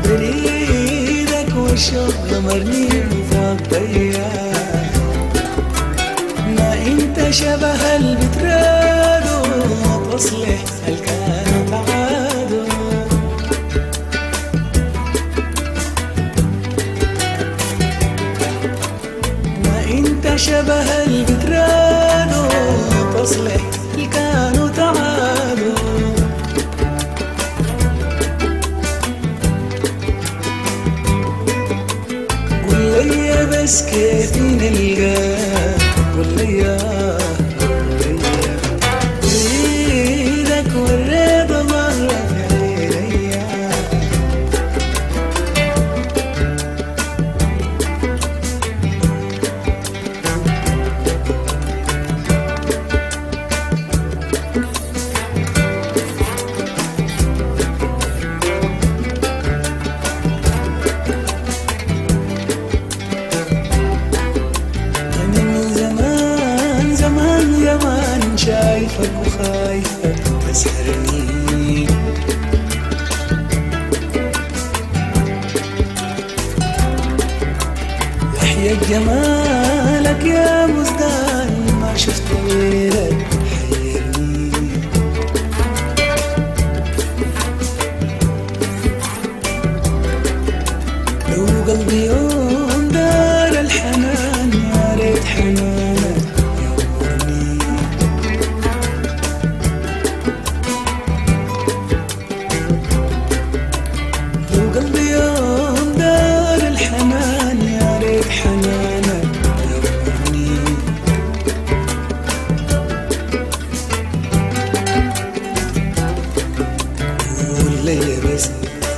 بريدك والشوق غمرني فوق ضيق، ما انت شبه البترادو تصلح الكان تعادو. ما انت شبه البترادو تصلح الكان تعادو. قل لي بس كيف نلقاك، قل لي بريدك والرضا مرة في عينيا. زمان شايفك وخايفك تسحرني، يحيى جمالك يا مزدان ما شفت غيرك حيرني. لو قلبي يوم دار الحنان يا ريت حنانك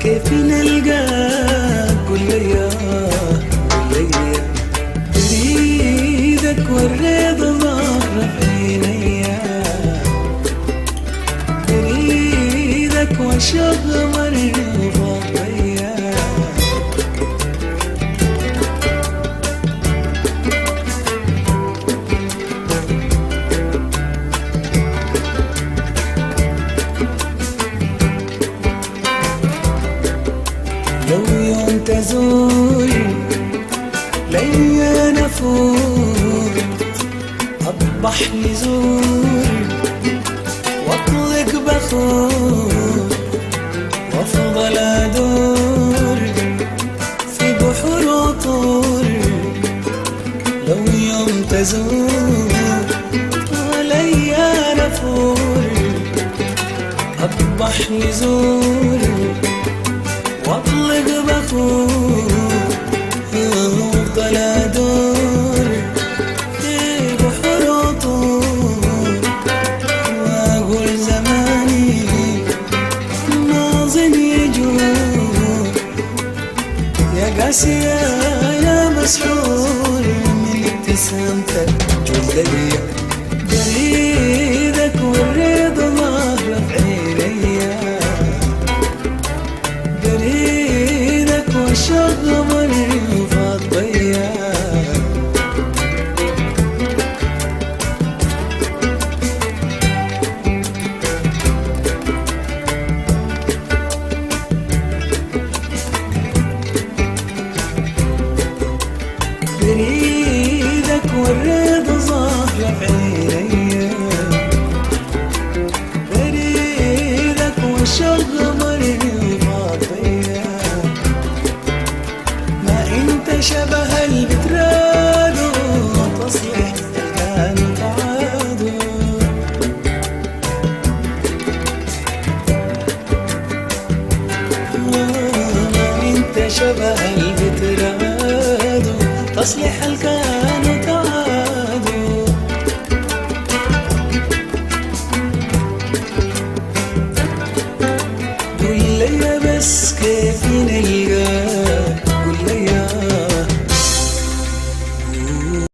كيف نلقاك. قل لي بريدك والرضا مرة في عينيا، بريدك والشوق غمرني فوق ضيق. لو يوم تزور لي نفور أطبح لزور واطلق بخور وافضل ادور في بحور وطور. لو يوم تزور لي نفور أطبح لزور واطلق بخور وافضل ادور في بحور وطور. واقول زماني ناظم يجور، يا قاسية يا مسحور من ابتسامتك. قل لي بريدك والرضا مرة في عينيا، بريدك والشوق غمرني فوق ضيق. بريدك والرضا ظاهرة في عينيا، بريدك والشوق غمرني فوق ضيق. ما انت شبه البترادو تصلح الكان تعادو. ما انت شبه البترادو تصلح الكان